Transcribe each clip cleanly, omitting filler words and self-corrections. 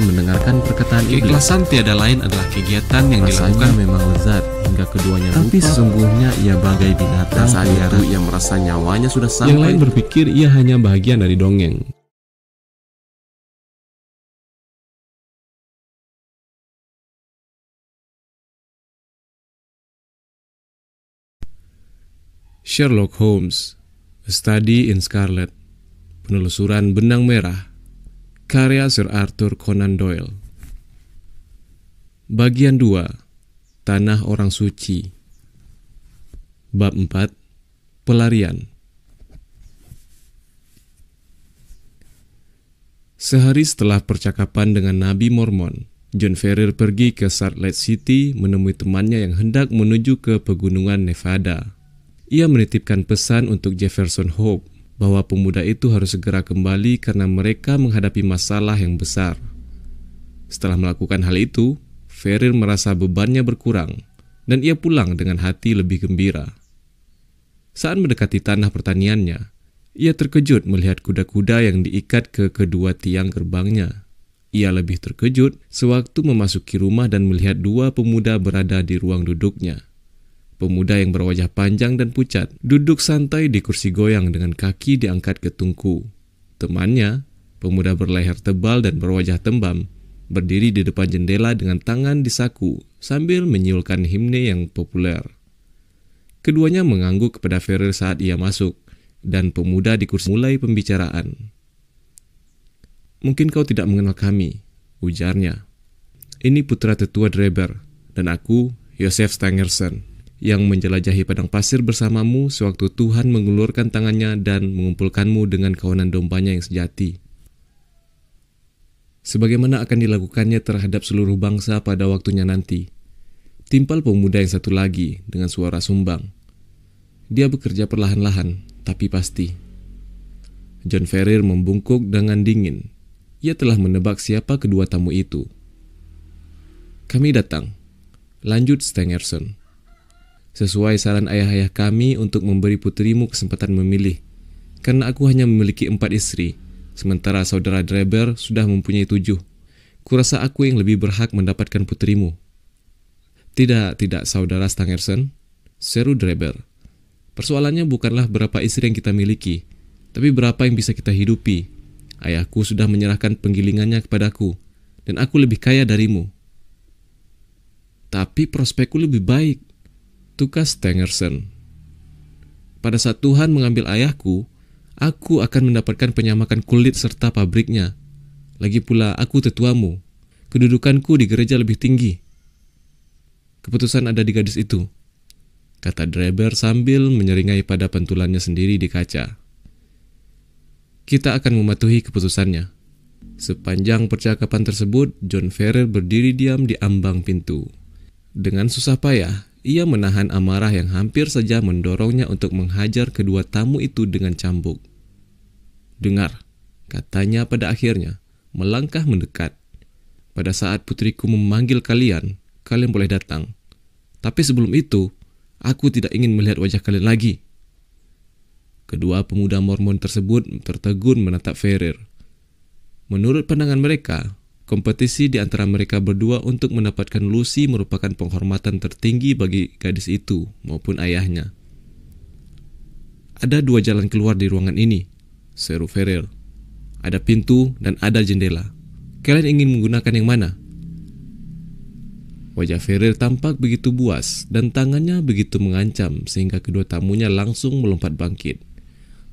pandai mendengarkan perkataan iblis. Keikhlasan tiada lain adalah kegiatan yang dilakukan memang lezat hingga keduanya Tapi lupa. Sesungguhnya ia bagai binatang Saat liar. itu ia merasa nyawanya sudah sampai. Yang lain berpikir ia hanya bagian dari dongeng. Sherlock Holmes, A Study in Scarlet, Penelusuran Benang Merah, karya Sir Arthur Conan Doyle. Bagian 2, Tanah Orang Suci. Bab 4, Pelarian. Sehari setelah percakapan dengan Nabi Mormon, John Ferrer pergi ke Salt Lake City menemui temannya yang hendak menuju ke pegunungan Nevada. Ia menitipkan pesan untuk Jefferson Hope bahwa pemuda itu harus segera kembali karena mereka menghadapi masalah yang besar. Setelah melakukan hal itu, Ferrer merasa bebannya berkurang dan ia pulang dengan hati lebih gembira. Saat mendekati tanah pertaniannya, ia terkejut melihat kuda-kuda yang diikat ke kedua tiang gerbangnya. Ia lebih terkejut sewaktu memasuki rumah dan melihat dua pemuda berada di ruang duduknya. Pemuda yang berwajah panjang dan pucat duduk santai di kursi goyang dengan kaki diangkat ke tungku. Temannya, pemuda berleher tebal dan berwajah tembam, berdiri di depan jendela dengan tangan di saku sambil menyiulkan himne yang populer. Keduanya mengangguk kepada Ferrer saat ia masuk, dan pemuda di kursi mulai pembicaraan. "Mungkin kau tidak mengenal kami," ujarnya. "Ini putra tetua Dreber, dan aku, Joseph Stangerson, yang menjelajahi padang pasir bersamamu sewaktu Tuhan mengulurkan tangannya dan mengumpulkanmu dengan kawanan dombanya yang sejati. Sebagaimana akan dilakukannya terhadap seluruh bangsa pada waktunya nanti," timpal pemuda yang satu lagi dengan suara sumbang. Dia bekerja perlahan-lahan, tapi pasti. John Ferrer membungkuk dengan dingin. Ia telah menebak siapa kedua tamu itu. "Kami datang," lanjut Stangerson, "sesuai saran ayah-ayah kami untuk memberi putrimu kesempatan memilih, karena aku hanya memiliki 4 istri, sementara saudara Dreber sudah mempunyai 7. Kurasa aku yang lebih berhak mendapatkan putrimu." Tidak, saudara Stangerson," seru Dreber. "Persoalannya bukanlah berapa istri yang kita miliki, tapi berapa yang bisa kita hidupi. Ayahku sudah menyerahkan penggilingannya kepadaku, dan aku lebih kaya darimu." "Tapi prospekku lebih baik," tukas Stangerson. "Pada saat Tuhan mengambil ayahku, aku akan mendapatkan penyamakan kulit serta pabriknya. Lagi pula aku tetuamu, kedudukanku di gereja lebih tinggi." "Keputusan ada di gadis itu," kata Dreber sambil menyeringai pada pentulannya sendiri di kaca. "Kita akan mematuhi keputusannya." Sepanjang percakapan tersebut, John Ferrer berdiri diam di ambang pintu. Dengan susah payah, ia menahan amarah yang hampir saja mendorongnya untuk menghajar kedua tamu itu dengan cambuk. "Dengar," katanya pada akhirnya, melangkah mendekat. "Pada saat putriku memanggil kalian, kalian boleh datang. Tapi sebelum itu, aku tidak ingin melihat wajah kalian lagi." Kedua pemuda Mormon tersebut tertegun menatap Ferrer. Menurut pandangan mereka, kompetisi di antara mereka berdua untuk mendapatkan Lucy merupakan penghormatan tertinggi bagi gadis itu maupun ayahnya. "Ada 2 jalan keluar di ruangan ini," seru Ferrer. "Ada pintu dan ada jendela. Kalian ingin menggunakan yang mana?" Wajah Ferrer tampak begitu buas dan tangannya begitu mengancam sehingga kedua tamunya langsung melompat bangkit.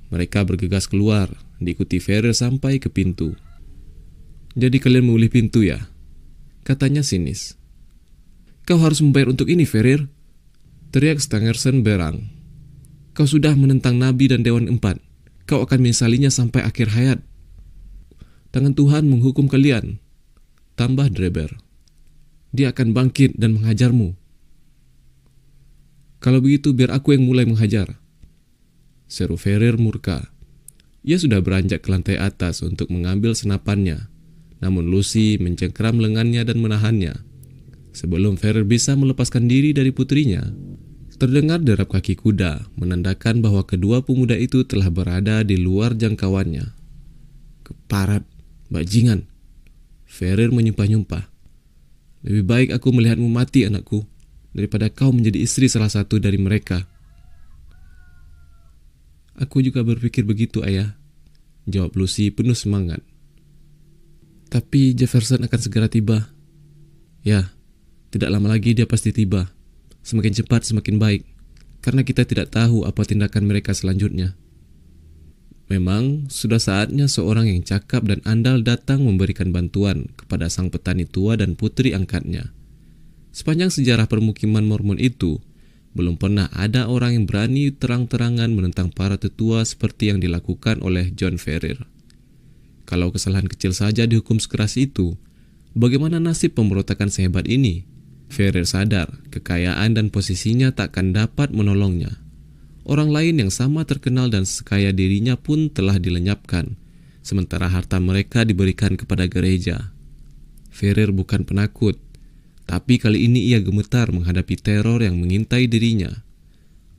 Mereka bergegas keluar, diikuti Ferrer sampai ke pintu. "Jadi kalian memilih pintu ya?" katanya sinis. "Kau harus membayar untuk ini, Ferrer," teriak Stangerson berang. "Kau sudah menentang Nabi dan Dewan 4. Kau akan menyesalinya sampai akhir hayat." "Tangan Tuhan menghukum kalian," tambah Dreber. "Dia akan bangkit dan menghajarmu." "Kalau begitu biar aku yang mulai menghajar," seru Ferrer murka. Ia sudah beranjak ke lantai atas untuk mengambil senapannya, namun Lucy mencengkeram lengannya dan menahannya. Sebelum Ferrer bisa melepaskan diri dari putrinya, terdengar derap kaki kuda menandakan bahwa kedua pemuda itu telah berada di luar jangkauannya. "Keparat, bajingan," Ferrer menyumpah-nyumpah. Lebih baik aku melihatmu mati, anakku, daripada kau menjadi istri salah satu dari mereka. Aku juga berpikir begitu, ayah, jawab Lucy penuh semangat. Tapi Jefferson akan segera tiba. Ya, tidak lama lagi dia pasti tiba. Semakin cepat semakin baik, karena kita tidak tahu apa tindakan mereka selanjutnya. Memang sudah saatnya seorang yang cakap dan andal datang memberikan bantuan kepada sang petani tua dan putri angkatnya. Sepanjang sejarah permukiman Mormon itu, belum pernah ada orang yang berani terang-terangan menentang para tetua seperti yang dilakukan oleh John Ferrer. Kalau kesalahan kecil saja dihukum sekeras itu, bagaimana nasib pemberontakan sehebat ini? Ferrer sadar kekayaan dan posisinya takkan dapat menolongnya. Orang lain yang sama terkenal dan sekaya dirinya pun telah dilenyapkan, sementara harta mereka diberikan kepada gereja. Ferrer bukan penakut, tapi kali ini ia gemetar menghadapi teror yang mengintai dirinya.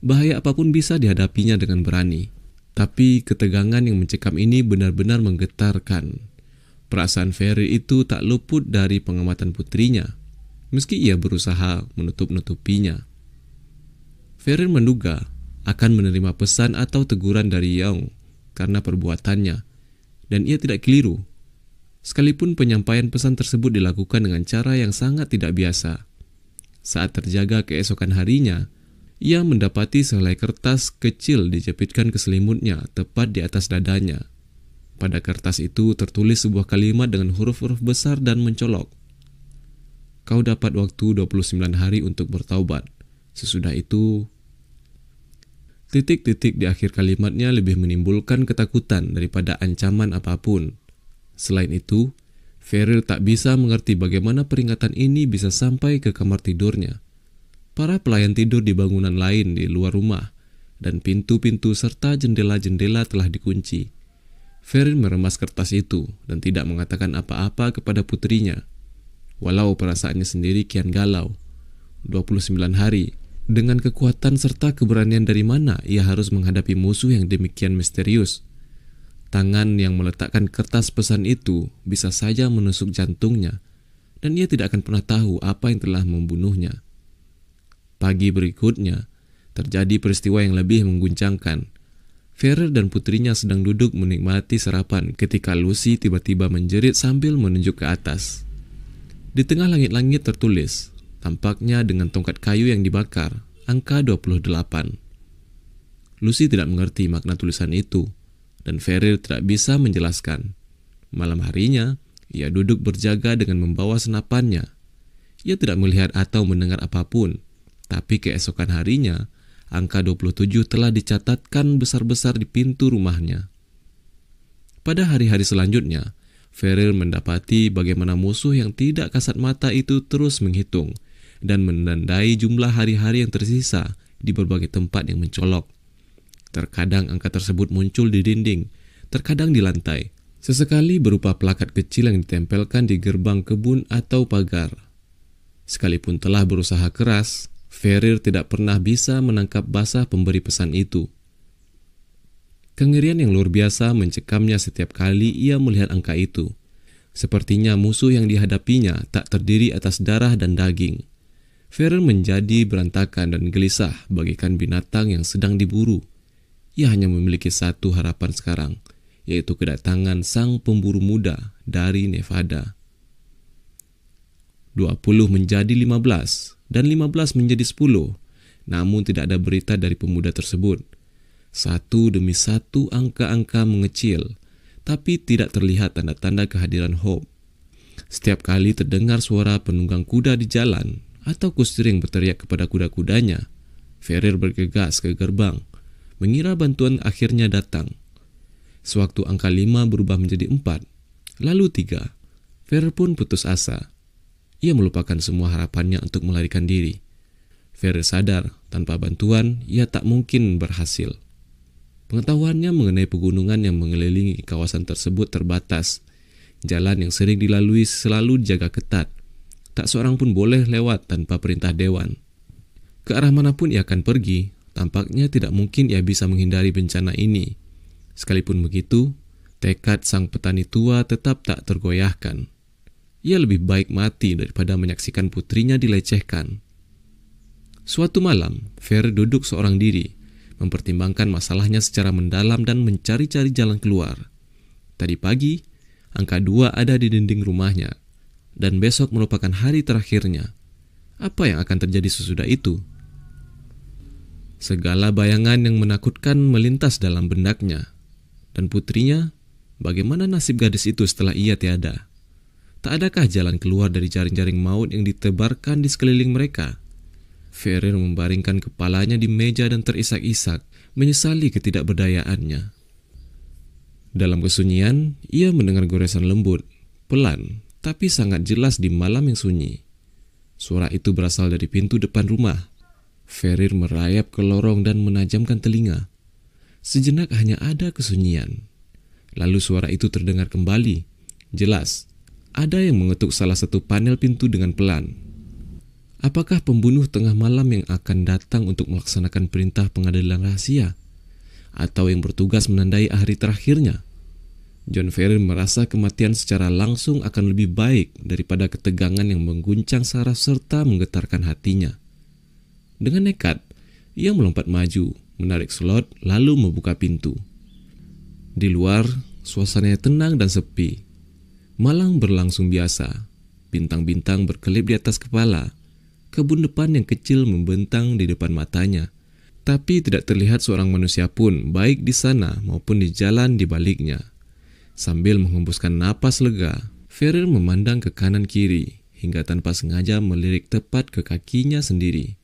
Bahaya apapun bisa dihadapinya dengan berani, tapi ketegangan yang mencekam ini benar-benar menggetarkan. Perasaan Ferrer itu tak luput dari pengamatan putrinya, meski ia berusaha menutup-nutupinya. Ferrer menduga akan menerima pesan atau teguran dari Young karena perbuatannya, dan ia tidak keliru. Sekalipun penyampaian pesan tersebut dilakukan dengan cara yang sangat tidak biasa. Saat terjaga keesokan harinya, ia mendapati sehelai kertas kecil dijepitkan ke selimutnya tepat di atas dadanya. Pada kertas itu tertulis sebuah kalimat dengan huruf-huruf besar dan mencolok. Kau dapat waktu 29 hari untuk bertaubat. Sesudah itu... Titik-titik di akhir kalimatnya lebih menimbulkan ketakutan daripada ancaman apapun. Selain itu, Ferrer tak bisa mengerti bagaimana peringatan ini bisa sampai ke kamar tidurnya. Para pelayan tidur di bangunan lain di luar rumah, dan pintu-pintu serta jendela-jendela telah dikunci. Ferrer meremas kertas itu dan tidak mengatakan apa-apa kepada putrinya. Walau perasaannya sendiri kian galau. 29 hari, dengan kekuatan serta keberanian dari mana ia harus menghadapi musuh yang demikian misterius? Tangan yang meletakkan kertas pesan itu bisa saja menusuk jantungnya, dan ia tidak akan pernah tahu apa yang telah membunuhnya. Pagi berikutnya, terjadi peristiwa yang lebih mengguncangkan. Ferrer dan putrinya sedang duduk menikmati sarapan ketika Lucy tiba-tiba menjerit sambil menunjuk ke atas. Di tengah langit-langit tertulis, tampaknya dengan tongkat kayu yang dibakar, angka 28. Lucy tidak mengerti makna tulisan itu, dan Ferrer tidak bisa menjelaskan. Malam harinya, ia duduk berjaga dengan membawa senapannya. Ia tidak melihat atau mendengar apapun, tapi keesokan harinya, angka 27 telah dicatatkan besar-besar di pintu rumahnya. Pada hari-hari selanjutnya, Ferrer mendapati bagaimana musuh yang tidak kasat mata itu terus menghitung dan menandai jumlah hari-hari yang tersisa di berbagai tempat yang mencolok. Terkadang angka tersebut muncul di dinding, terkadang di lantai, sesekali berupa plakat kecil yang ditempelkan di gerbang kebun atau pagar. Sekalipun telah berusaha keras, Ferrer tidak pernah bisa menangkap basah pemberi pesan itu. Kengerian yang luar biasa mencekamnya setiap kali ia melihat angka itu. Sepertinya musuh yang dihadapinya tak terdiri atas darah dan daging. Ferrer menjadi berantakan dan gelisah bagaikan binatang yang sedang diburu. Ia hanya memiliki satu harapan sekarang, yaitu kedatangan sang pemburu muda dari Nevada. 20 menjadi 15 dan 15 menjadi 10, namun tidak ada berita dari pemuda tersebut. Satu demi satu angka-angka mengecil, tapi tidak terlihat tanda-tanda kehadiran Hope. Setiap kali terdengar suara penunggang kuda di jalan atau kusir yang berteriak kepada kuda-kudanya, Ferrer bergegas ke gerbang, mengira bantuan akhirnya datang. Sewaktu angka 5 berubah menjadi 4, lalu 3, Ferrer pun putus asa. Ia melupakan semua harapannya untuk melarikan diri. Ferrer sadar, tanpa bantuan, ia tak mungkin berhasil. Pengetahuannya mengenai pegunungan yang mengelilingi kawasan tersebut terbatas. Jalan yang sering dilalui selalu dijaga ketat. Tak seorang pun boleh lewat tanpa perintah dewan. Ke arah manapun ia akan pergi, tampaknya tidak mungkin ia bisa menghindari bencana ini. Sekalipun begitu, tekad sang petani tua tetap tak tergoyahkan. Ia lebih baik mati daripada menyaksikan putrinya dilecehkan. Suatu malam, Ferrer duduk seorang diri, mempertimbangkan masalahnya secara mendalam dan mencari-cari jalan keluar. Tadi pagi, angka 2 ada di dinding rumahnya, dan besok merupakan hari terakhirnya. Apa yang akan terjadi sesudah itu? Segala bayangan yang menakutkan melintas dalam benaknya. Dan putrinya, bagaimana nasib gadis itu setelah ia tiada? Tak adakah jalan keluar dari jaring-jaring maut yang ditebarkan di sekeliling mereka? Ferrer membaringkan kepalanya di meja dan terisak-isak, menyesali ketidakberdayaannya. Dalam kesunyian, ia mendengar goresan lembut, pelan, tapi sangat jelas di malam yang sunyi. Suara itu berasal dari pintu depan rumah. Ferrer merayap ke lorong dan menajamkan telinga. Sejenak hanya ada kesunyian. Lalu suara itu terdengar kembali. Jelas, ada yang mengetuk salah satu panel pintu dengan pelan. Apakah pembunuh tengah malam yang akan datang untuk melaksanakan perintah pengadilan rahasia? Atau yang bertugas menandai hari terakhirnya? John Ferrer merasa kematian secara langsung akan lebih baik daripada ketegangan yang mengguncang saraf serta menggetarkan hatinya. Dengan nekat, ia melompat maju, menarik slot, lalu membuka pintu. Di luar, suasananya tenang dan sepi. Malam berlangsung biasa. Bintang-bintang berkelip di atas kepala. Kebun depan yang kecil membentang di depan matanya. Tapi tidak terlihat seorang manusia pun, baik di sana maupun di jalan di baliknya. Sambil menghembuskan napas lega, Ferrer memandang ke kanan kiri, hingga tanpa sengaja melirik tepat ke kakinya sendiri.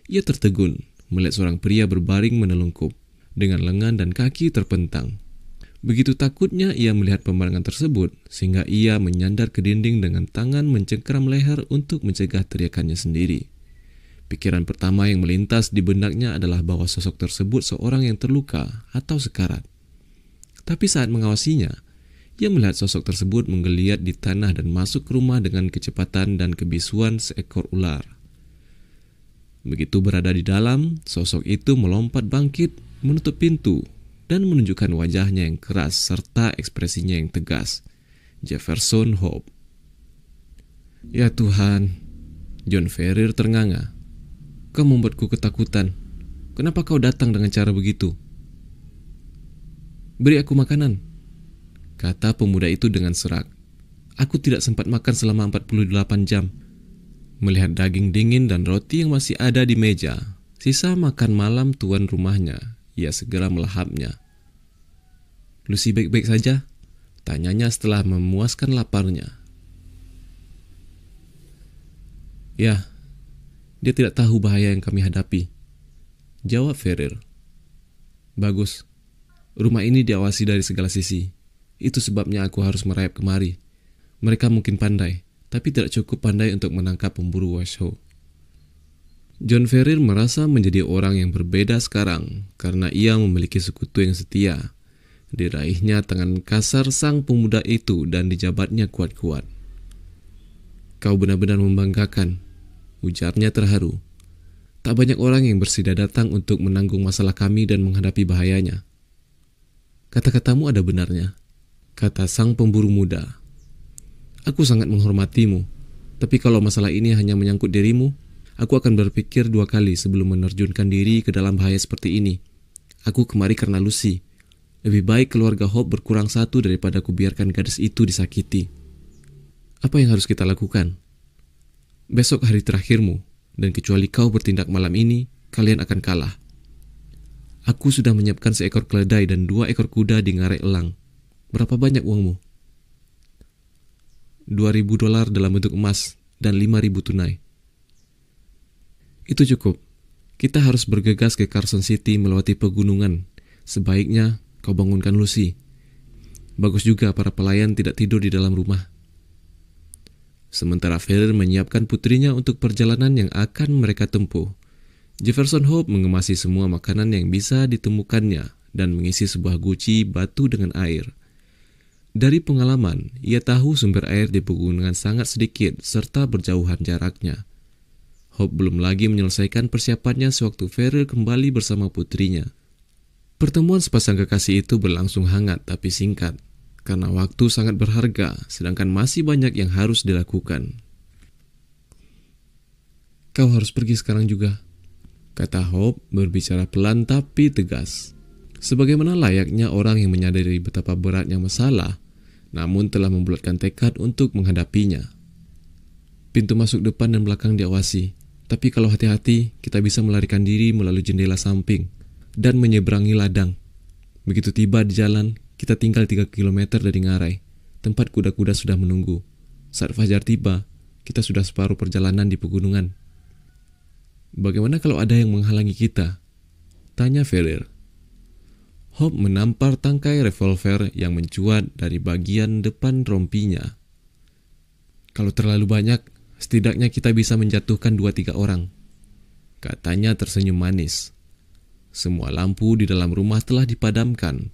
Ia tertegun melihat seorang pria berbaring menelungkup, dengan lengan dan kaki terpentang. Begitu takutnya ia melihat pemandangan tersebut, sehingga ia menyandar ke dinding dengan tangan mencengkeram leher untuk mencegah teriakannya sendiri. Pikiran pertama yang melintas di benaknya adalah bahwa sosok tersebut seorang yang terluka atau sekarat. Tapi saat mengawasinya, ia melihat sosok tersebut menggeliat di tanah dan masuk ke rumah dengan kecepatan dan kebisuan seekor ular. Begitu berada di dalam, sosok itu melompat bangkit, menutup pintu, dan menunjukkan wajahnya yang keras serta ekspresinya yang tegas. Jefferson Hope. Ya Tuhan, John Ferrer ternganga. Kau membuatku ketakutan. Kenapa kau datang dengan cara begitu? Beri aku makanan, kata pemuda itu dengan serak. Aku tidak sempat makan selama 48 jam. Melihat daging dingin dan roti yang masih ada di meja, sisa makan malam tuan rumahnya, ia segera melahapnya. Lucy baik-baik saja? Tanyanya setelah memuaskan laparnya. Ya, dia tidak tahu bahaya yang kami hadapi, jawab Ferrer. Bagus, rumah ini diawasi dari segala sisi. Itu sebabnya aku harus merayap kemari. Mereka mungkin pandai, tapi tidak cukup pandai untuk menangkap pemburu Washoe. John Ferrer merasa menjadi orang yang berbeda sekarang karena ia memiliki sekutu yang setia. Diraihnya tangan kasar sang pemuda itu dan dijabatnya kuat-kuat. Kau benar-benar membanggakan, ujarnya terharu. Tak banyak orang yang bersedia datang untuk menanggung masalah kami dan menghadapi bahayanya. Kata-katamu ada benarnya, kata sang pemburu muda. Aku sangat menghormatimu, tapi kalau masalah ini hanya menyangkut dirimu, aku akan berpikir 2 kali sebelum menerjunkan diri ke dalam bahaya seperti ini. Aku kemari karena Lucy. Lebih baik keluarga Hope berkurang 1 daripada kubiarkan gadis itu disakiti. Apa yang harus kita lakukan? Besok hari terakhirmu, dan kecuali kau bertindak malam ini, kalian akan kalah. Aku sudah menyiapkan seekor keledai dan 2 ekor kuda di ngarai elang. Berapa banyak uangmu? $2,000 dalam bentuk emas dan 5.000 tunai. Itu cukup. Kita harus bergegas ke Carson City melewati pegunungan. Sebaiknya kau bangunkan Lucy. Bagus juga para pelayan tidak tidur di dalam rumah. Sementara Ferrer menyiapkan putrinya untuk perjalanan yang akan mereka tempuh, Jefferson Hope mengemasi semua makanan yang bisa ditemukannya dan mengisi sebuah guci batu dengan air. Dari pengalaman, ia tahu sumber air di pegunungan sangat sedikit serta berjauhan jaraknya. Hope belum lagi menyelesaikan persiapannya sewaktu Ferrer kembali bersama putrinya. Pertemuan sepasang kekasih itu berlangsung hangat tapi singkat. karena waktu sangat berharga, sedangkan masih banyak yang harus dilakukan. "Kau harus pergi sekarang juga," kata Hope berbicara pelan tapi tegas. Sebagaimana layaknya orang yang menyadari betapa beratnya masalah, namun telah membulatkan tekad untuk menghadapinya. "Pintu masuk depan dan belakang diawasi, tapi kalau hati-hati, kita bisa melarikan diri melalui jendela samping dan menyeberangi ladang. Begitu tiba di jalan, kita tinggal 3 km dari ngarai, tempat kuda-kuda sudah menunggu. Saat fajar tiba, kita sudah separuh perjalanan di pegunungan." "Bagaimana kalau ada yang menghalangi kita?" tanya Ferrer. Hope menampar tangkai revolver yang mencuat dari bagian depan rompinya. "Kalau terlalu banyak, setidaknya kita bisa menjatuhkan 2-3 orang," katanya tersenyum manis. Semua lampu di dalam rumah telah dipadamkan.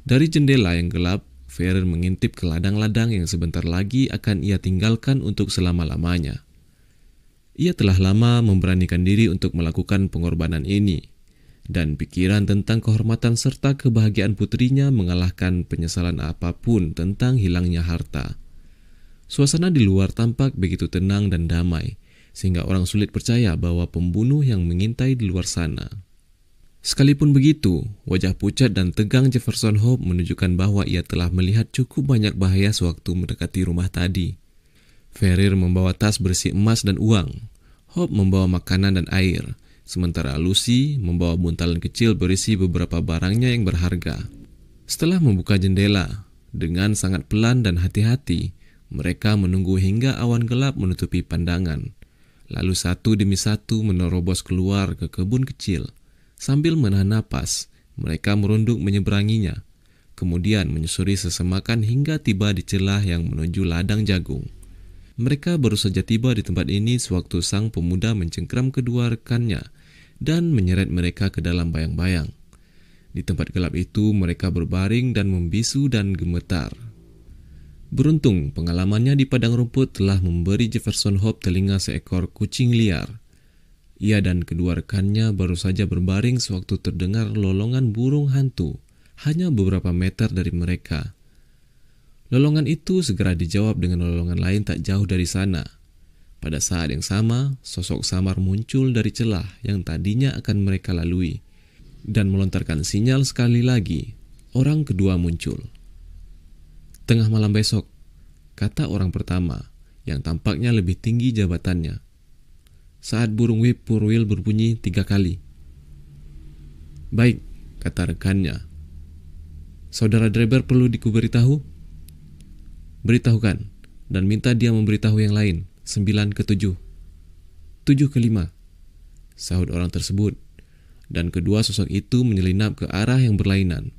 Dari jendela yang gelap, Ferrer mengintip ke ladang-ladang yang sebentar lagi akan ia tinggalkan untuk selama-lamanya. Ia telah lama memberanikan diri untuk melakukan pengorbanan ini, dan pikiran tentang kehormatan serta kebahagiaan putrinya mengalahkan penyesalan apapun tentang hilangnya harta. Suasana di luar tampak begitu tenang dan damai, sehingga orang sulit percaya bahwa pembunuh yang mengintai di luar sana. Sekalipun begitu, wajah pucat dan tegang Jefferson Hope menunjukkan bahwa ia telah melihat cukup banyak bahaya sewaktu mendekati rumah tadi. Ferrer membawa tas berisi emas dan uang. Hope membawa makanan dan air, sementara Lucy membawa buntalan kecil berisi beberapa barangnya yang berharga. Setelah membuka jendela, dengan sangat pelan dan hati-hati, mereka menunggu hingga awan gelap menutupi pandangan. Lalu satu demi satu menerobos keluar ke kebun kecil. Sambil menahan napas, mereka merunduk menyeberanginya, kemudian menyusuri sesemakan hingga tiba di celah yang menuju ladang jagung. Mereka baru saja tiba di tempat ini sewaktu sang pemuda mencengkram kedua rekannya dan menyeret mereka ke dalam bayang-bayang. Di tempat gelap itu mereka berbaring dan membisu dan gemetar. Beruntung pengalamannya di padang rumput telah memberi Jefferson Hope telinga seekor kucing liar. Ia dan kedua rekannya baru saja berbaring sewaktu terdengar lolongan burung hantu hanya beberapa meter dari mereka. Lolongan itu segera dijawab dengan lolongan lain tak jauh dari sana. Pada saat yang sama, sosok samar muncul dari celah yang tadinya akan mereka lalui dan melontarkan sinyal sekali lagi. Orang kedua muncul. "Tengah malam besok," kata orang pertama yang tampaknya lebih tinggi jabatannya, saat burung whippoorwill berbunyi 3 kali. "Baik," kata rekannya. "Saudara Dreber perlu dikuberitahu?" "Beritahukan, dan minta dia memberitahu yang lain, 9 ke 7. 7 ke 5, sahut orang tersebut, dan kedua sosok itu menyelinap ke arah yang berlainan.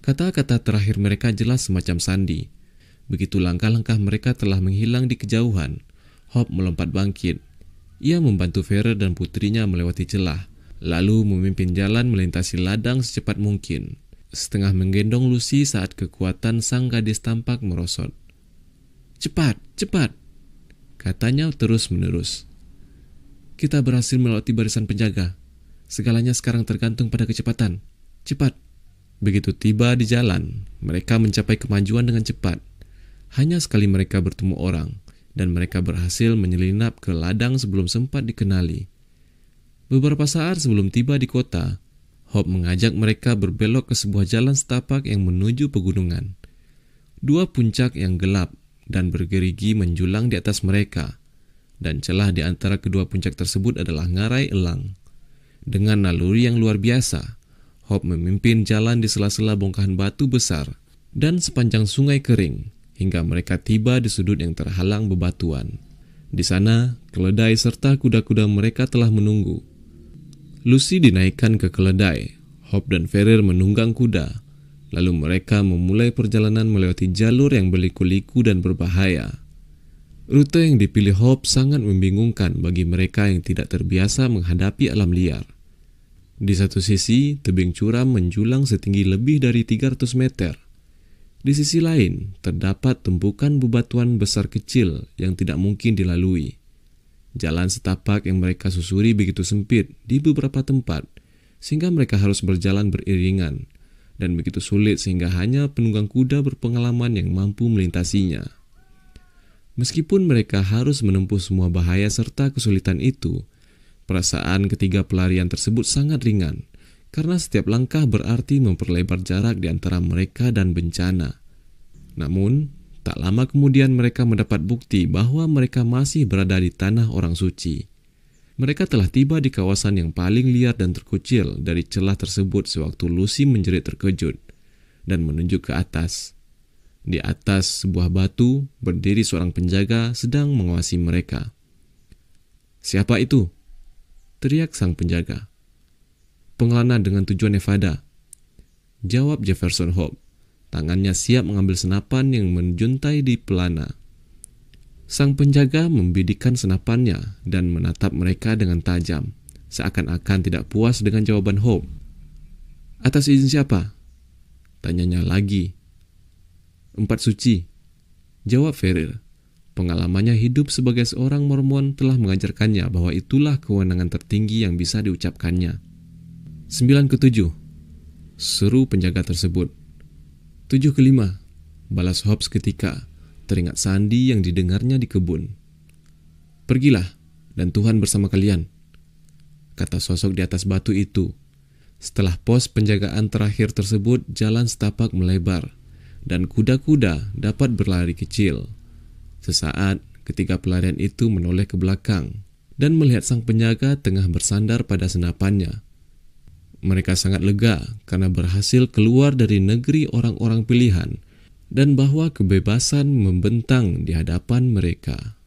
Kata-kata terakhir mereka jelas semacam sandi. Begitu langkah-langkah mereka telah menghilang di kejauhan, Hope melompat bangkit. Ia membantu Ferrer dan putrinya melewati celah, lalu memimpin jalan melintasi ladang secepat mungkin, setengah menggendong Lucy saat kekuatan sang gadis tampak merosot. "Cepat, cepat," katanya terus-menerus. "Kita berhasil melewati barisan penjaga. Segalanya sekarang tergantung pada kecepatan. Cepat." Begitu tiba di jalan, mereka mencapai kemajuan dengan cepat. Hanya sekali mereka bertemu orang, dan mereka berhasil menyelinap ke ladang sebelum sempat dikenali. Beberapa saat sebelum tiba di kota, Hope mengajak mereka berbelok ke sebuah jalan setapak yang menuju pegunungan. 2 puncak yang gelap dan bergerigi menjulang di atas mereka, dan celah di antara kedua puncak tersebut adalah ngarai elang. Dengan naluri yang luar biasa, Hope memimpin jalan di sela-sela bongkahan batu besar dan sepanjang sungai kering, hingga mereka tiba di sudut yang terhalang bebatuan. Di sana, keledai serta kuda-kuda mereka telah menunggu. Lucy dinaikkan ke keledai, Hope dan Ferrer menunggang kuda, lalu mereka memulai perjalanan melewati jalur yang berliku-liku dan berbahaya. Rute yang dipilih Hope sangat membingungkan bagi mereka yang tidak terbiasa menghadapi alam liar. Di satu sisi, tebing curam menjulang setinggi lebih dari 300 meter. Di sisi lain, terdapat tumpukan bebatuan besar kecil yang tidak mungkin dilalui. Jalan setapak yang mereka susuri begitu sempit di beberapa tempat, sehingga mereka harus berjalan beriringan. dan begitu sulit sehingga hanya penunggang kuda berpengalaman yang mampu melintasinya. Meskipun mereka harus menempuh semua bahaya serta kesulitan itu, perasaan ketiga pelarian tersebut sangat ringan, karena setiap langkah berarti memperlebar jarak di antara mereka dan bencana. Namun, tak lama kemudian mereka mendapat bukti bahwa mereka masih berada di tanah orang suci. Mereka telah tiba di kawasan yang paling liar dan terkucil dari celah tersebut sewaktu Lucy menjerit terkejut dan menunjuk ke atas. Di atas sebuah batu berdiri seorang penjaga sedang mengawasi mereka. "Siapa itu?" teriak sang penjaga. "Pengelana dengan tujuan Nevada," jawab Jefferson Hope. Tangannya siap mengambil senapan yang menjuntai di pelana. Sang penjaga membidikkan senapannya dan menatap mereka dengan tajam, seakan-akan tidak puas dengan jawaban Hope. "Atas izin siapa?" tanyanya lagi. "Empat Suci," jawab Ferrer. Pengalamannya hidup sebagai seorang Mormon telah mengajarkannya bahwa itulah kewenangan tertinggi yang bisa diucapkannya. 9 ke 7, seru penjaga tersebut. 7 ke 5, balas Hope seketika, teringat sandi yang didengarnya di kebun. "Pergilah, dan Tuhan bersama kalian," kata sosok di atas batu itu. Setelah pos penjagaan terakhir tersebut, jalan setapak melebar, dan kuda-kuda dapat berlari kecil. Sesaat, ketiga pelarian itu menoleh ke belakang dan melihat sang penjaga tengah bersandar pada senapannya. Mereka sangat lega karena berhasil keluar dari negeri orang-orang pilihan dan bahwa kebebasan membentang di hadapan mereka.